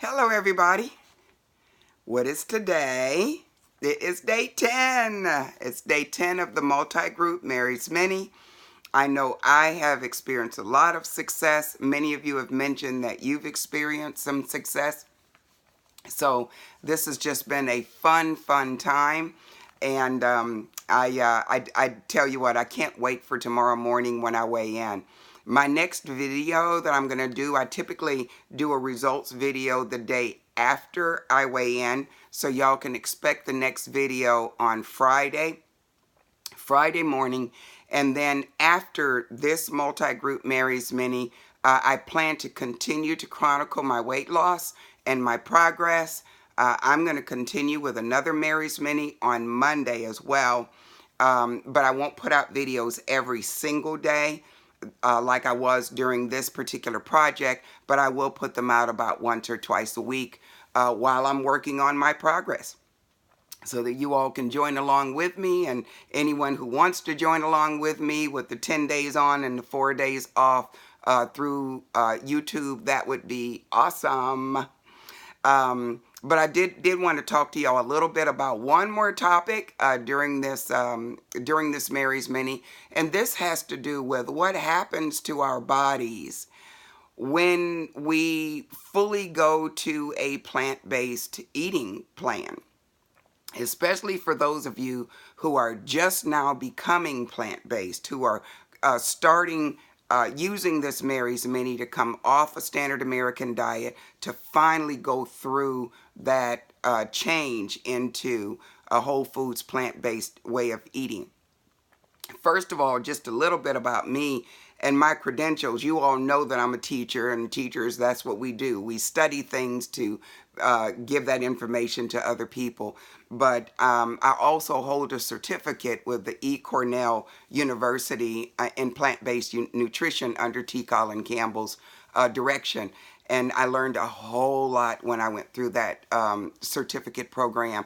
Hello, everybody. What is today? It is day 10. It's day 10 of the multi-group Mary's Mini. I know I have experienced a lot of success. Many of you have mentioned that you've experienced some success. So this has just been a fun time. And I tell you what, I can't wait for tomorrow morning when I weigh in. My next video that I'm going to do, I typically do a results video the day after I weigh in. So y'all can expect the next video on Friday morning. And then after this multi-group Mary's Mini, I plan to continue to chronicle my weight loss and my progress. I'm going to continue with another Mary's Mini on Monday as well. But I won't put out videos every single day like I was during this particular project, but I will put them out about once or twice a week while I'm working on my progress, so that you all can join along with me, and anyone who wants to join along with me with the 10 days on and the 4 days off through YouTube, that would be awesome. But I did want to talk to y'all a little bit about one more topic during this Mary's Mini, and this has to do with what happens to our bodies when we fully go to a plant-based eating plan, especially for those of you who are just now becoming plant-based, who are starting using this Mary's Mini to come off a standard American diet to finally go through that change into a whole foods plant-based way of eating. First of all, just a little bit about me and my credentials. You all know that I'm a teacher, and teachers, that's what we do. We study things to give that information to other people. But I also hold a certificate with the E. Cornell University in plant-based nutrition under T. Colin Campbell's direction. And I learned a whole lot when I went through that certificate program.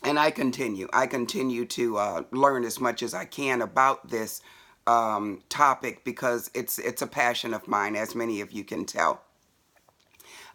And I continue to learn as much as I can about this topic, because it's a passion of mine, as many of you can tell.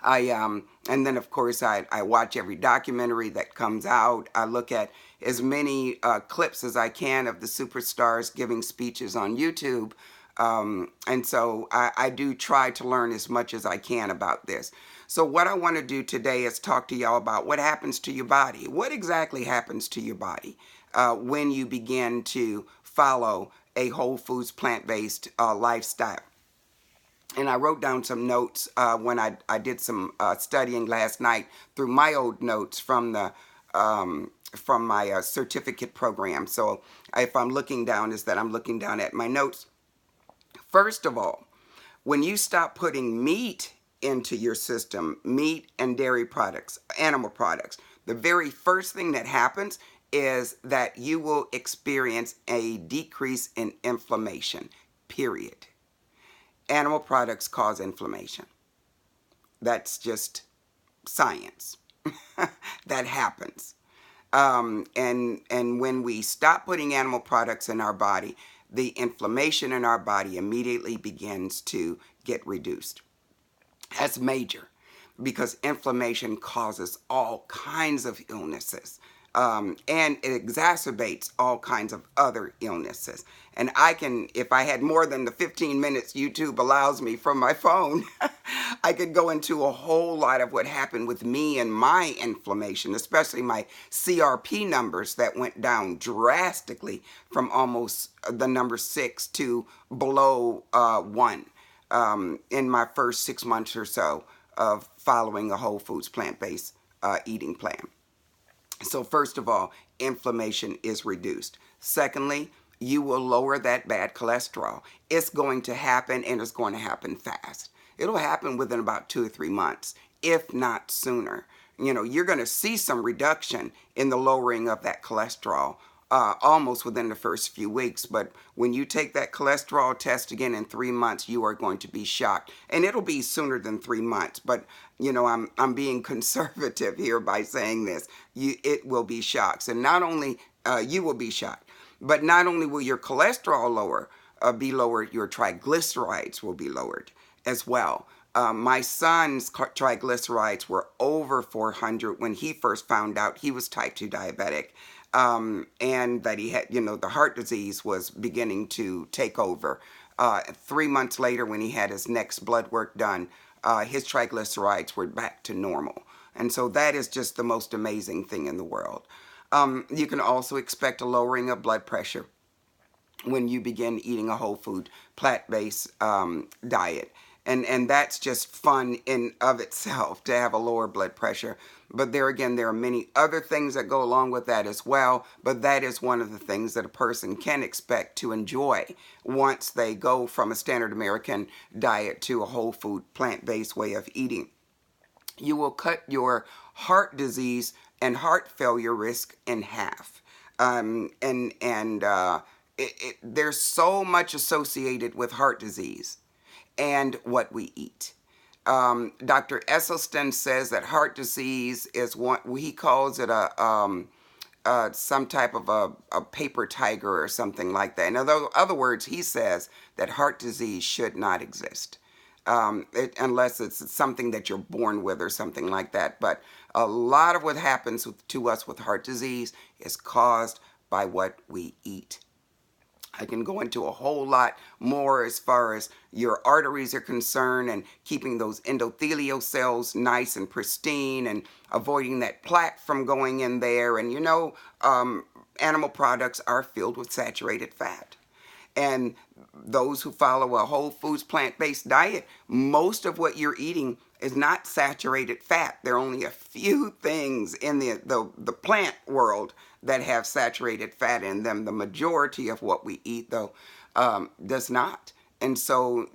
And then of course I watch every documentary that comes out. I look at as many clips as I can of the superstars giving speeches on YouTube. And so I do try to learn as much as I can about this. So what I want to do today is talk to y'all about what happens to your body. What exactly happens to your body when you begin to follow a whole foods plant-based lifestyle. And I wrote down some notes when I did some studying last night through my old notes from the from my certificate program. So if I'm looking down, is that I'm looking down at my notes. First of all, when you stop putting meat into your system, meat and dairy products, animal products, the very first thing that happens is that you will experience a decrease in inflammation, period. Animal products cause inflammation. That's just science. That happens. And when we stop putting animal products in our body, the inflammation in our body immediately begins to get reduced. That's major, because inflammation causes all kinds of illnesses. And it exacerbates all kinds of other illnesses. And I can, if I had more than the 15 minutes YouTube allows me from my phone, I could go into a whole lot of what happened with me and my inflammation, especially my CRP numbers that went down drastically from almost the number 6 to below 1 in my first 6 months or so of following a whole foods plant-based eating plan. So first of all, inflammation is reduced. Secondly, you will lower that bad cholesterol. It's going to happen, and it's going to happen fast. It'll happen within about 2 or 3 months, if not sooner. You know, you're going to see some reduction in the lowering of that cholesterol almost within the first few weeks. But when you take that cholesterol test again in 3 months, you are going to be shocked. And it'll be sooner than 3 months. But, you know, I'm being conservative here by saying this. It will be shocked. And not only you will be shocked, but not only will your cholesterol be lowered, your triglycerides will be lowered as well. My son's triglycerides were over 400 when he first found out he was type 2 diabetic, and that he had, the heart disease was beginning to take over. 3 months later, when he had his next blood work done, his triglycerides were back to normal. And so that is just the most amazing thing in the world. You can also expect a lowering of blood pressure when you begin eating a whole food, plant-based diet. And that's just fun in of itself to have a lower blood pressure. But there again, there are many other things that go along with that as well. But that is one of the things that a person can expect to enjoy once they go from a standard American diet to a whole food, plant-based way of eating. You will cut your heart disease and heart failure risk in half. There's so much associated with heart disease and what we eat. Dr. Esselstyn says that heart disease is what he calls it some type of a paper tiger or something like that. In other words, he says that heart disease should not exist. Unless it's something that you're born with or something like that. But a lot of what happens to us with heart disease is caused by what we eat. I can go into a whole lot more as far as your arteries are concerned and keeping those endothelial cells nice and pristine and avoiding that plaque from going in there. And animal products are filled with saturated fat. And those who follow a whole foods plant-based diet, most of what you're eating is not saturated fat. There are only a few things in the plant world that have saturated fat in them. The majority of what we eat, though, does not. And so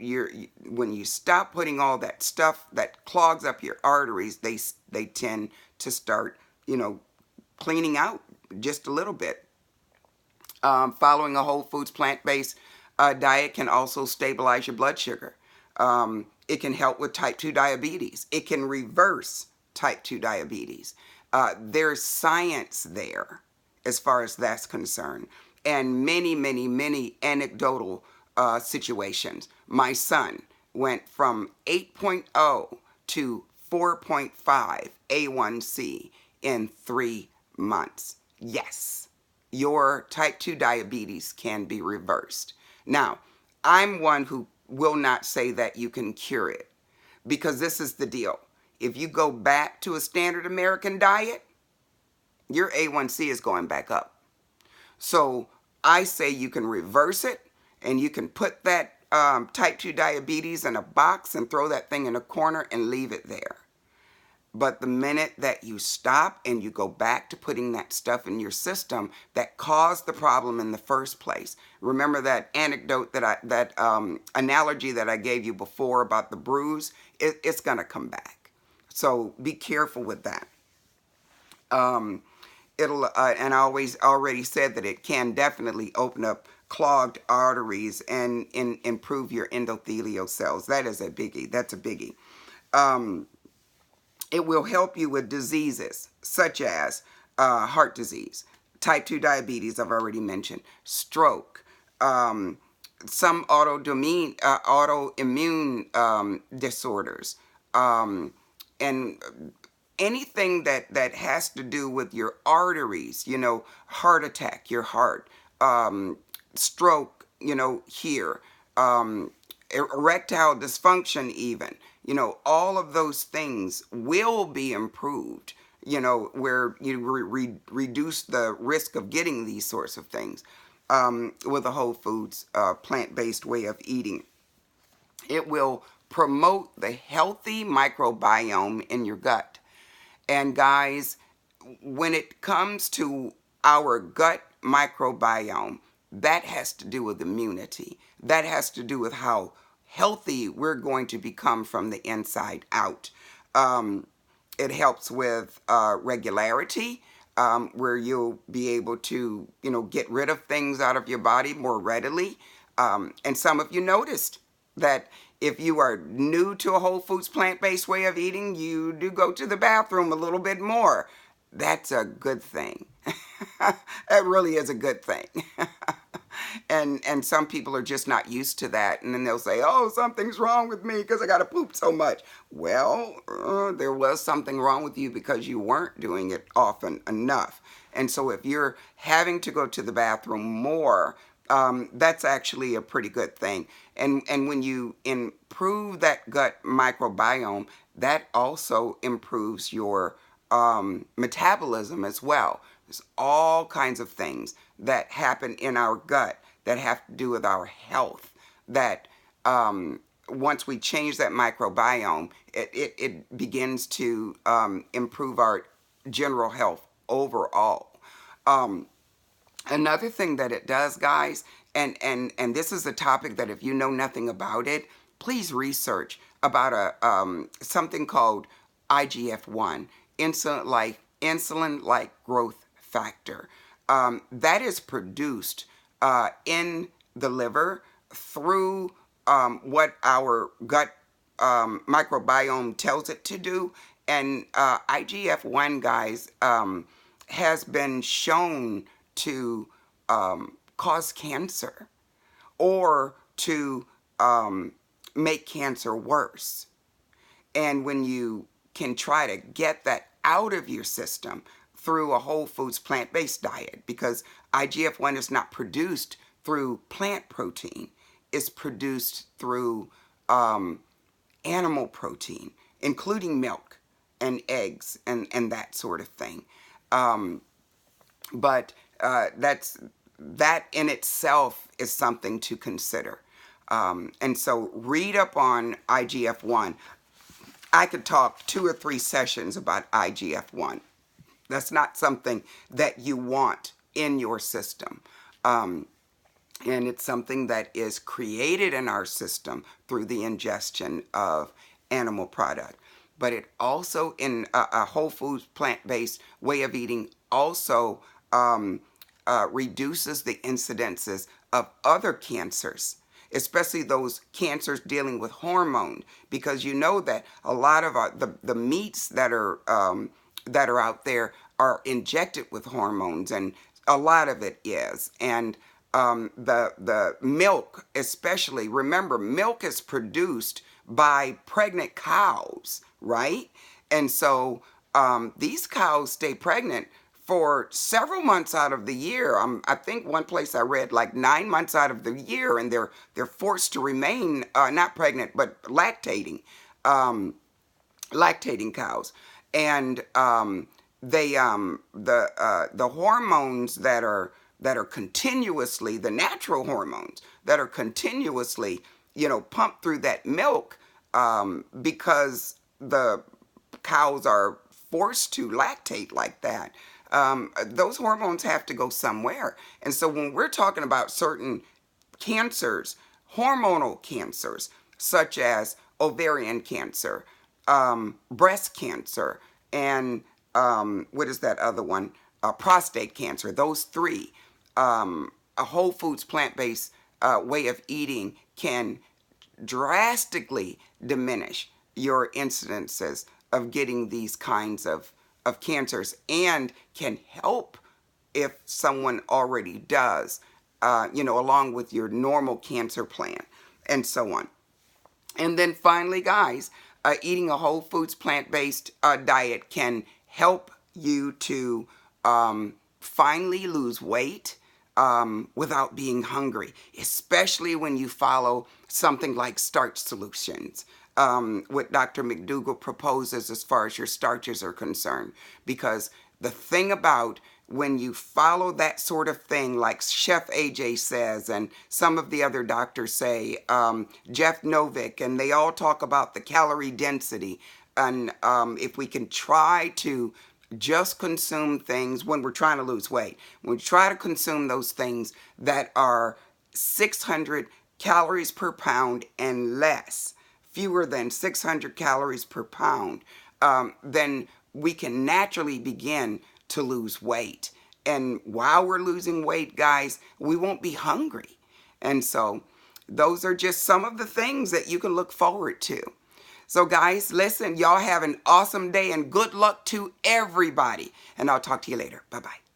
when you stop putting all that stuff that clogs up your arteries, they tend to start, cleaning out just a little bit. Following a whole foods plant-based diet can also stabilize your blood sugar. It can help with type 2 diabetes. It can reverse type 2 diabetes. There's science there as far as that's concerned. And many, many, many anecdotal situations. My son went from 8.0 to 4.5 A1C in 3 months. Yes, your type 2 diabetes can be reversed. Now, I'm one who will not say that you can cure it, because this is the deal. If you go back to a standard American diet, your A1C is going back up. So I say you can reverse it, and you can put that type 2 diabetes in a box and throw that thing in a corner and leave it there. But the minute that you stop and you go back to putting that stuff in your system that caused the problem in the first place, remember that anecdote that analogy that I gave you before about the bruise, it's going to come back. So be careful with that. And I already said that it can definitely open up clogged arteries and improve your endothelial cells. That is a biggie. That's a biggie. It will help you with diseases such as heart disease, type 2 diabetes, I've already mentioned, stroke, some autoimmune disorders, and anything that has to do with your arteries, heart attack, your heart, stroke, here, erectile dysfunction even. All of those things will be improved, where you reduce the risk of getting these sorts of things with a whole foods plant-based way of eating. It will promote the healthy microbiome in your gut. And guys, when it comes to our gut microbiome, that has to do with immunity. That has to do with how healthy we're going to become from the inside out. It helps with regularity, where you'll be able to, get rid of things out of your body more readily. And some of you noticed that if you are new to a whole foods plant-based way of eating, you do go to the bathroom a little bit more. That's a good thing. That really is a good thing. And some people are just not used to that, and then they'll say, oh, something's wrong with me because I got to poop so much. Well, there was something wrong with you because you weren't doing it often enough. And so if you're having to go to the bathroom more, that's actually a pretty good thing. And when you improve that gut microbiome, that also improves your metabolism as well. There's all kinds of things that happen in our gut that have to do with our health, that once we change that microbiome, it begins to improve our general health overall. Um, Another thing that it does, guys, and this is a topic that if you know nothing about it, please research about a something called IGF-1, insulin like growth factor. That is produced in the liver through what our gut microbiome tells it to do. And IGF-1, guys, has been shown to cause cancer or to make cancer worse. And when you can try to get that out of your system through a whole foods plant-based diet, because IGF-1 is not produced through plant protein, it's produced through animal protein, including milk and eggs and that sort of thing. But that in itself is something to consider. And so read up on IGF-1. I could talk 2 or 3 sessions about IGF-1. That's not something that you want in your system. And it's something that is created in our system through the ingestion of animal product. But it also, in a whole foods plant-based way of eating, also reduces the incidences of other cancers, especially those cancers dealing with hormone, because you know that a lot of the meats that are out there are injected with hormones, and a lot of it is. And the milk, especially, remember, milk is produced by pregnant cows, right? And so these cows stay pregnant for several months out of the year. I think one place I read like 9 months out of the year, and they're forced to remain not pregnant but lactating, lactating cows. And the hormones that are continuously, the natural hormones that are continuously, pumped through that milk, because the cows are forced to lactate like that. Those hormones have to go somewhere. And so when we're talking about certain cancers, hormonal cancers, such as ovarian cancer, breast cancer, and what is that other one? Prostate cancer, those 3, a whole foods plant-based way of eating can drastically diminish your incidences of getting these kinds of cancers, and can help if someone already does, along with your normal cancer plan and so on. And then finally, guys, eating a whole foods plant-based diet can help you to finally lose weight without being hungry, especially when you follow something like starch solutions, what Dr. McDougall proposes as far as your starches are concerned. Because the thing about when you follow that sort of thing, like Chef AJ says, and some of the other doctors say, Jeff Novick, and they all talk about the calorie density. And if we can try to just consume things when we're trying to lose weight, when we try to consume those things that are 600 calories per pound and less, fewer than 600 calories per pound, then we can naturally begin to lose weight. And while we're losing weight, guys, we won't be hungry. And so those are just some of the things that you can look forward to. So guys, listen, y'all have an awesome day and good luck to everybody. And I'll talk to you later. Bye-bye.